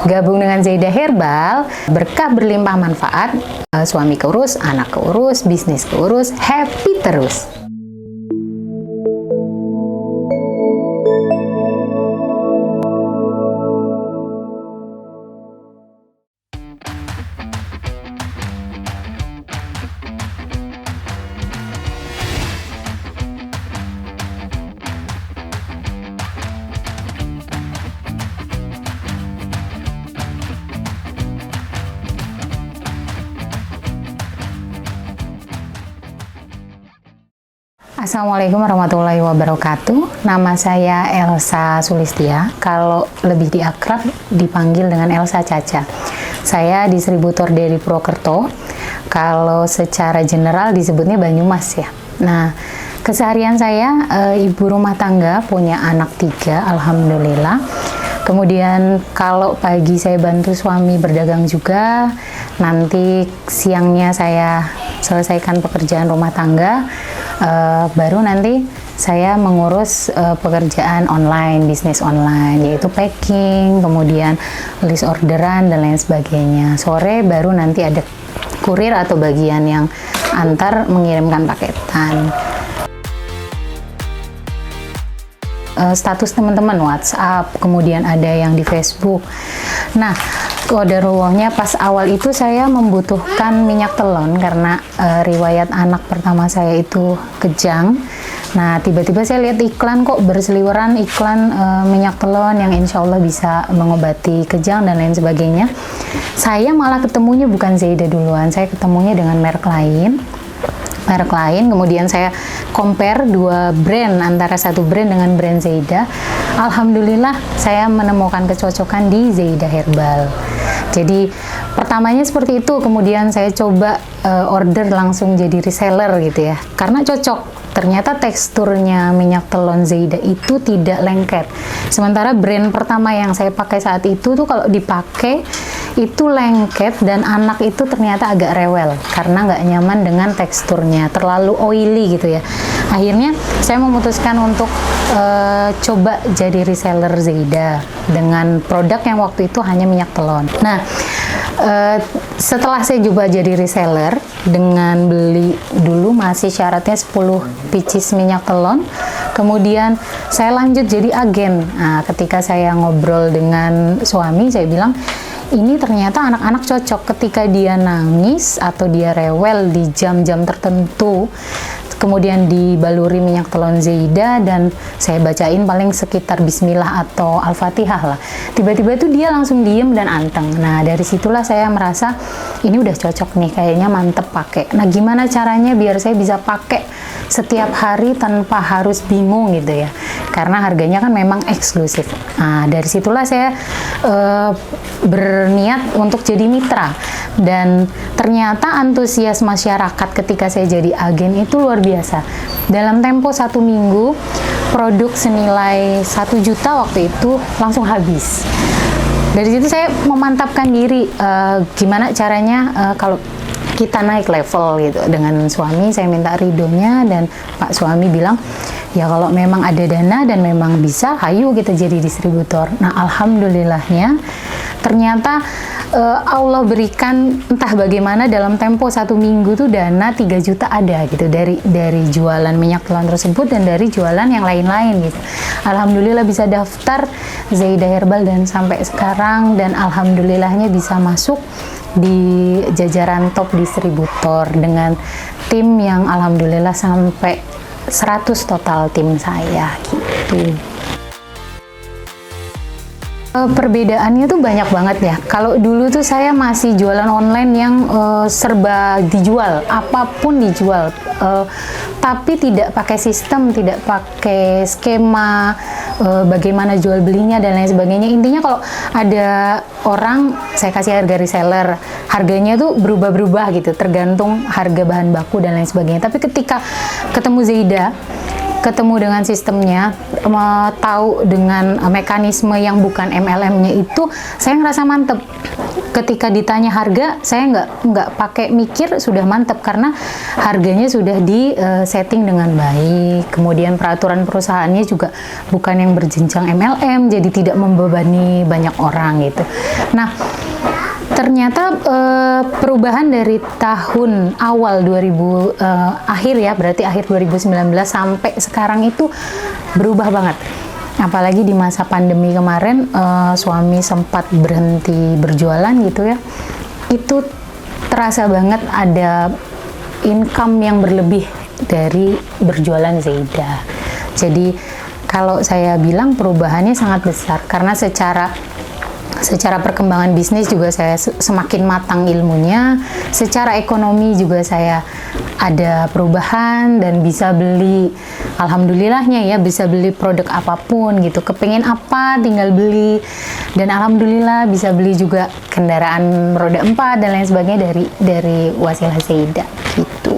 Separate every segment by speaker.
Speaker 1: Gabung dengan Zaida Herbal, berkah berlimpah manfaat, suami keurus, anak keurus, bisnis keurus, happy terus. Assalamualaikum warahmatullahi wabarakatuh. Nama saya Elsa Sulistia. Kalau lebih diakrab dipanggil dengan Elsa Caca. Saya distributor dari Purwokerto. Kalau secara general disebutnya Banyumas ya. Nah, keseharian saya ibu rumah tangga, punya anak 3, alhamdulillah. Kemudian kalau pagi saya bantu suami berdagang juga. Nanti siangnya saya selesaikan pekerjaan rumah tangga. Baru nanti saya mengurus pekerjaan online, bisnis online, yaitu packing, kemudian list orderan dan lain sebagainya. Sore baru nanti ada kurir atau bagian yang antar mengirimkan paketan. Status teman-teman WhatsApp, kemudian ada yang di Facebook. Nah, qadarullohnya pas awal itu saya membutuhkan minyak telon karena riwayat anak pertama saya itu kejang. Nah, tiba-tiba saya lihat iklan kok berseliweran iklan minyak telon yang insya Allah bisa mengobati kejang dan lain sebagainya. Saya malah ketemunya bukan Zaida duluan, saya ketemunya dengan merek lain, kemudian saya compare 2 brand, antara satu brand dengan brand Zaida. Alhamdulillah saya menemukan kecocokan di Zaida Herbal. Jadi pertamanya seperti itu, kemudian saya coba order langsung jadi reseller gitu ya, karena cocok. Ternyata teksturnya minyak telon Zaida itu tidak lengket. Sementara brand pertama yang saya pakai saat itu tuh kalau dipakai itu lengket dan anak itu ternyata agak rewel karena nggak nyaman dengan teksturnya, terlalu oily gitu ya. Akhirnya saya memutuskan untuk coba jadi reseller Zaida dengan produk yang waktu itu hanya minyak telon. Nah, setelah saya coba jadi reseller dengan beli dulu masih syaratnya 10 pieces minyak telon, kemudian saya lanjut jadi agen. Nah, ketika saya ngobrol dengan suami, saya bilang ini ternyata anak-anak cocok ketika dia nangis atau dia rewel di jam-jam tertentu, kemudian dibaluri minyak telon Zaida dan saya bacain paling sekitar bismillah atau al-fatihah lah, tiba-tiba itu dia langsung diem dan anteng. Nah, dari situlah saya merasa ini udah cocok nih, kayaknya mantep pakai. Nah, gimana caranya biar saya bisa pakai setiap hari tanpa harus bingung gitu ya, karena harganya kan memang eksklusif. Nah, dari situlah saya berniat untuk jadi mitra, dan ternyata antusias masyarakat ketika saya jadi agen itu luar biasa. Dalam tempo 1 minggu produk senilai 1 juta waktu itu langsung habis. Dari situ saya memantapkan diri, gimana caranya kalau kita naik level gitu. Dengan suami saya minta ridhonya, dan Pak suami bilang ya kalau memang ada dana dan memang bisa, hayu kita jadi distributor. Nah, alhamdulillahnya ternyata Allah berikan entah bagaimana dalam tempo 1 minggu tuh dana 3 juta ada gitu dari jualan minyak telon tersebut dan dari jualan yang lain-lain gitu. Alhamdulillah bisa daftar Zaida Herbal dan sampai sekarang, dan alhamdulillahnya bisa masuk di jajaran top distributor dengan tim yang alhamdulillah sampai 100 total tim saya gitu. Perbedaannya tuh banyak banget ya. Kalau dulu tuh saya masih jualan online yang serba dijual, apapun dijual, tapi tidak pakai sistem, tidak pakai skema, bagaimana jual belinya dan lain sebagainya. Intinya kalau ada orang, saya kasih harga reseller, harganya tuh berubah-berubah gitu, tergantung harga bahan baku dan lain sebagainya. Tapi ketika ketemu Zaida, ketemu dengan sistemnya, tahu dengan mekanisme yang bukan MLM-nya itu, saya ngerasa mantep. ketika ditanya harga, saya nggak pakai mikir, sudah mantep karena harganya sudah di setting dengan baik. Kemudian peraturan perusahaannya juga bukan yang berjenjang MLM, jadi tidak membebani banyak orang gitu. Nah, ternyata perubahan dari tahun awal 2000 akhir ya, berarti akhir 2019 sampai sekarang itu berubah banget. Apalagi di masa pandemi kemarin, suami sempat berhenti berjualan gitu ya. Itu terasa banget ada income yang berlebih dari berjualan Zaidah. Jadi kalau saya bilang perubahannya sangat besar karena secara perkembangan bisnis juga saya semakin matang ilmunya, secara ekonomi juga saya ada perubahan dan bisa beli, alhamdulillahnya ya, bisa beli produk apapun gitu, kepengen apa tinggal beli, dan alhamdulillah bisa beli juga kendaraan roda 4 dan lain sebagainya dari wasilah Zaidah gitu.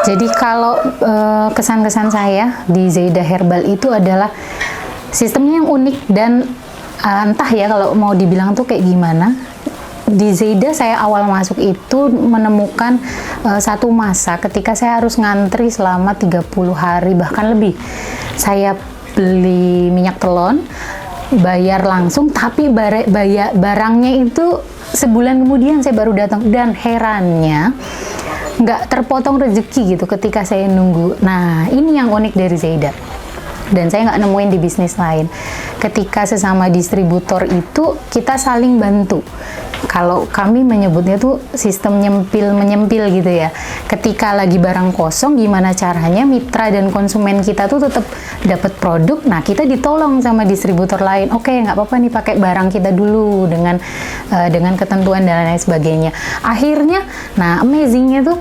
Speaker 1: Jadi kalau kesan-kesan saya di Zaidah Herbal itu adalah sistemnya yang unik dan entah ya kalau mau dibilang tuh kayak gimana. Di Zaidah saya awal masuk itu menemukan satu masa ketika saya harus ngantri selama 30 hari bahkan lebih. Saya beli minyak telon, bayar langsung, tapi barangnya itu sebulan kemudian saya baru datang, dan herannya nggak terpotong rezeki gitu ketika saya nunggu. Nah, ini yang unik dari Zaidah. Dan saya nggak nemuin di bisnis lain. Ketika sesama distributor itu kita saling bantu. Kalau kami menyebutnya tuh sistem nyempil-menyempil gitu ya. Ketika lagi barang kosong, gimana caranya mitra dan konsumen kita tuh tetap dapat produk. Nah, kita ditolong sama distributor lain. Oke, nggak apa-apa nih pakai barang kita dulu dengan ketentuan dan lain sebagainya. Akhirnya, nah amazingnya tuh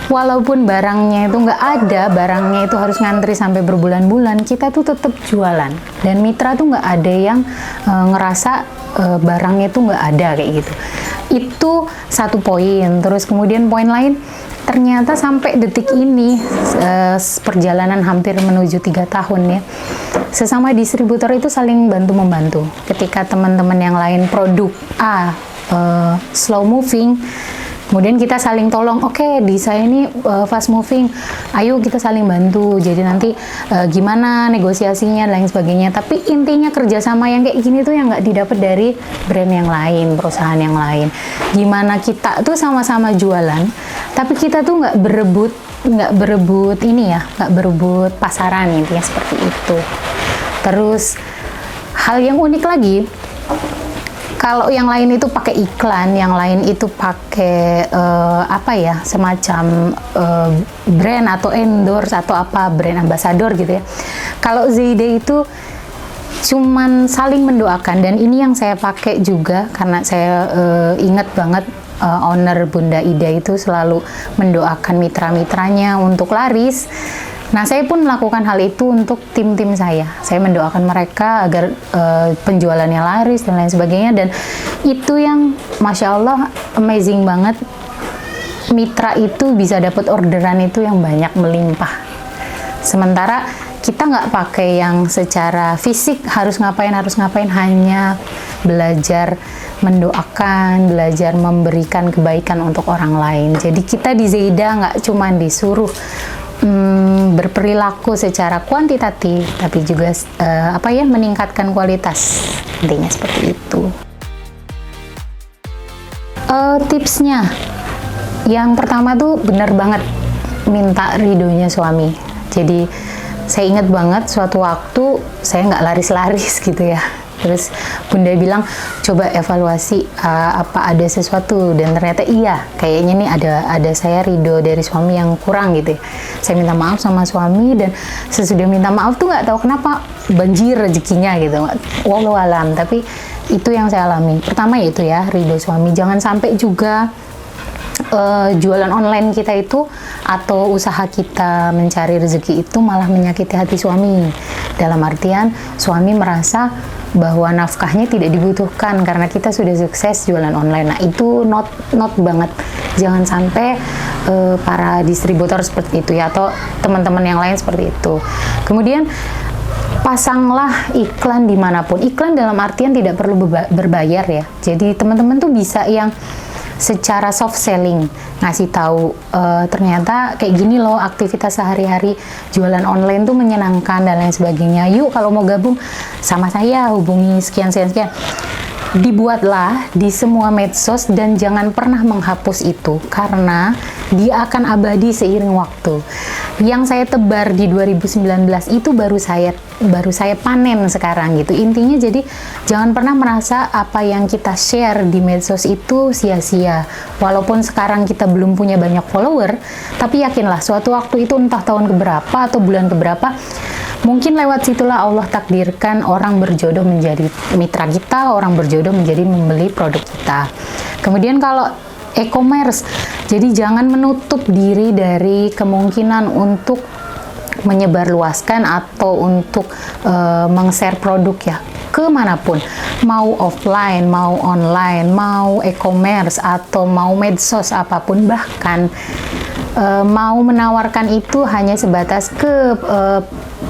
Speaker 1: walaupun barangnya itu nggak ada, barangnya itu harus ngantri sampai berbulan-bulan, kita tuh tetap jualan. Dan mitra tuh nggak ada yang ngerasa barangnya itu nggak ada kayak gitu. Itu satu poin. Terus kemudian poin lain, ternyata sampai detik ini perjalanan hampir menuju 3 tahun ya, sesama distributor itu saling bantu-membantu. Ketika teman-teman yang lain produk A slow moving, kemudian kita saling tolong, oke, di saya ini fast moving, ayo kita saling bantu. Jadi nanti gimana negosiasinya dan lain sebagainya. Tapi intinya kerjasama yang kayak gini tuh yang nggak didapat dari brand yang lain, perusahaan yang lain. Gimana kita tuh sama-sama jualan, tapi kita tuh nggak berebut ini ya, nggak berebut pasaran, intinya seperti itu. Terus hal yang unik lagi, kalau yang lain itu pakai iklan, yang lain itu pakai apa ya, semacam brand atau endorse atau apa, brand ambassador gitu ya. Kalau Zaidah itu cuman saling mendoakan, dan ini yang saya pakai juga karena saya ingat banget owner Bunda Ida itu selalu mendoakan mitra-mitranya untuk laris. Nah, saya pun melakukan hal itu untuk tim-tim saya. Saya mendoakan mereka agar penjualannya laris dan lain sebagainya. Dan itu yang Masya Allah amazing banget. Mitra itu bisa dapat orderan itu yang banyak, melimpah. Sementara kita nggak pakai yang secara fisik harus ngapain, hanya belajar mendoakan, belajar memberikan kebaikan untuk orang lain. Jadi kita di Zaidah nggak cuma disuruh berperilaku secara kuantitatif, tapi juga meningkatkan kualitas, intinya seperti itu. Tipsnya yang pertama tuh bener banget, minta ridhonya suami. Jadi saya ingat banget suatu waktu saya nggak laris-laris gitu ya, terus Bunda bilang coba evaluasi apa ada sesuatu, dan ternyata iya, kayaknya nih ada saya ridho dari suami yang kurang gitu ya. Saya minta maaf sama suami, dan sesudah minta maaf tuh nggak tahu kenapa banjir rezekinya gitu, wallahu alam. Tapi itu yang saya alami. Pertama yaitu ya ridho suami. Jangan sampai juga jualan online kita itu atau usaha kita mencari rezeki itu malah menyakiti hati suami. Dalam artian suami merasa bahwa nafkahnya tidak dibutuhkan karena kita sudah sukses jualan online. Nah, itu not banget. Jangan sampai para distributor seperti itu ya, atau teman-teman yang lain seperti itu. Kemudian pasanglah iklan dimanapun. Iklan dalam artian tidak perlu berbayar ya. Jadi teman-teman tuh bisa yang secara soft selling, ngasih tahu ternyata kayak gini loh aktivitas sehari-hari jualan online tuh menyenangkan dan lain sebagainya. Yuk kalau mau gabung sama saya hubungi sekian sekian sekian. Dibuatlah di semua medsos dan jangan pernah menghapus itu karena dia akan abadi seiring waktu. Yang saya tebar di 2019 itu baru saya panen sekarang gitu. Intinya jadi jangan pernah merasa apa yang kita share di medsos itu sia-sia. Walaupun sekarang kita belum punya banyak follower, tapi yakinlah suatu waktu itu entah tahun keberapa atau bulan keberapa, mungkin lewat situlah Allah takdirkan orang berjodoh menjadi mitra kita, orang berjodoh menjadi membeli produk kita. Kemudian kalau e-commerce, jadi jangan menutup diri dari kemungkinan untuk menyebarluaskan atau untuk meng-share produk ya kemanapun, mau offline, mau online, mau e-commerce atau mau medsos apapun, bahkan mau menawarkan itu hanya sebatas ke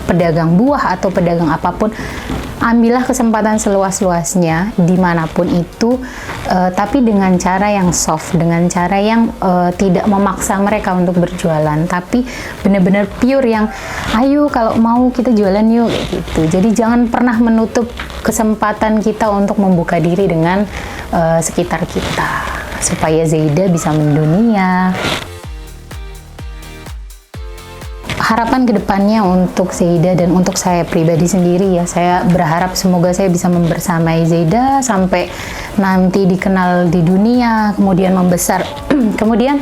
Speaker 1: pedagang buah atau pedagang apapun. Ambillah kesempatan seluas-luasnya dimanapun itu, tapi dengan cara yang soft, dengan cara yang tidak memaksa mereka untuk berjualan, tapi benar-benar pure yang ayo kalau mau kita jualan yuk gitu. Jadi jangan pernah menutup kesempatan kita untuk membuka diri dengan sekitar kita supaya Zaida bisa mendunia. Harapan kedepannya untuk Zaida dan untuk saya pribadi sendiri ya, saya berharap semoga saya bisa membersamai Zaida sampai nanti dikenal di dunia, kemudian membesar. Kemudian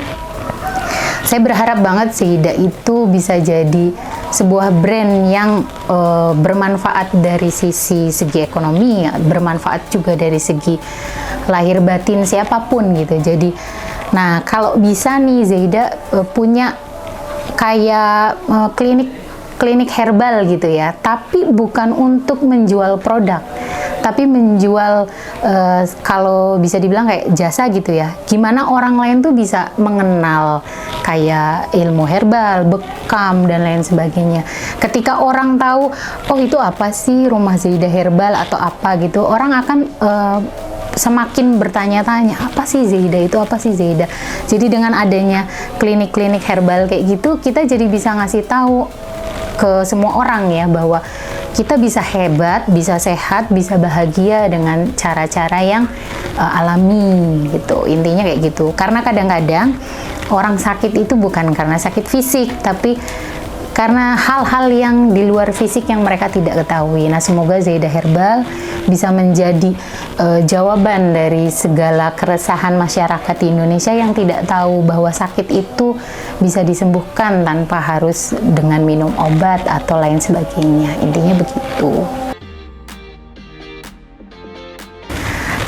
Speaker 1: saya berharap banget Zaida itu bisa jadi sebuah brand yang bermanfaat dari segi ekonomi, ya, bermanfaat juga dari segi lahir batin siapapun gitu. Jadi, nah kalau bisa nih Zaida punya kayak klinik herbal gitu ya, tapi bukan untuk menjual produk, tapi menjual kalau bisa dibilang kayak jasa gitu ya. Gimana orang lain tuh bisa mengenal kayak ilmu herbal, bekam dan lain sebagainya. Ketika orang tahu, oh itu apa sih Rumah Zaida Herbal atau apa gitu, orang akan semakin bertanya-tanya, apa sih Zaida itu, apa sih Zaida. Jadi dengan adanya klinik-klinik herbal kayak gitu, kita jadi bisa ngasih tahu ke semua orang ya bahwa kita bisa hebat, bisa sehat, bisa bahagia dengan cara-cara yang alami gitu. Intinya kayak gitu. Karena kadang-kadang orang sakit itu bukan karena sakit fisik, tapi karena hal-hal yang di luar fisik yang mereka tidak ketahui. Nah, semoga Zaida Herbal bisa menjadi jawaban dari segala keresahan masyarakat di Indonesia yang tidak tahu bahwa sakit itu bisa disembuhkan tanpa harus dengan minum obat atau lain sebagainya. Intinya begitu.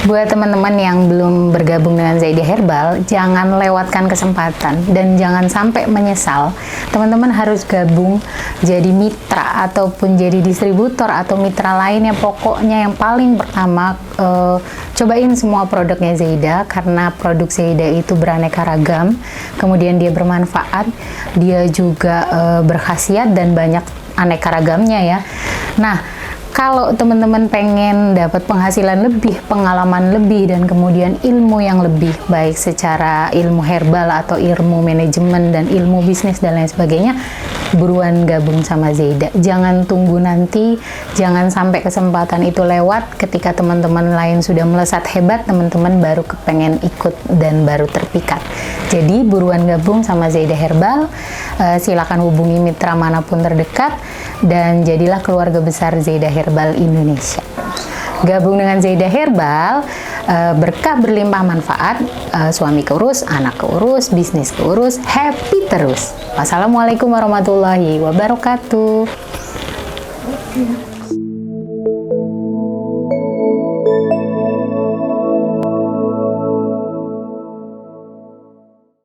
Speaker 1: Buat teman-teman yang belum bergabung dengan Zaida Herbal, jangan lewatkan kesempatan dan jangan sampai menyesal. Teman-teman harus gabung jadi mitra ataupun jadi distributor atau mitra lainnya. Pokoknya yang paling pertama cobain semua produknya Zaida, karena produk Zaida itu beraneka ragam, kemudian dia bermanfaat, dia juga berkhasiat dan banyak aneka ragamnya ya. Nah, kalau teman-teman pengen dapat penghasilan lebih, pengalaman lebih, dan kemudian ilmu yang lebih, baik secara ilmu herbal atau ilmu manajemen dan ilmu bisnis dan lain sebagainya, buruan gabung sama Zaida. Jangan tunggu nanti, jangan sampai kesempatan itu lewat ketika teman-teman lain sudah melesat hebat, teman-teman baru kepengen ikut dan baru terpikat. Jadi buruan gabung sama Zaida Herbal, silakan hubungi mitra manapun terdekat, dan jadilah keluarga besar Zaida Herbal Indonesia. Gabung dengan Zaida Herbal, berkah berlimpah manfaat, suami keurus, anak keurus, bisnis keurus, happy terus. Wassalamualaikum warahmatullahi wabarakatuh.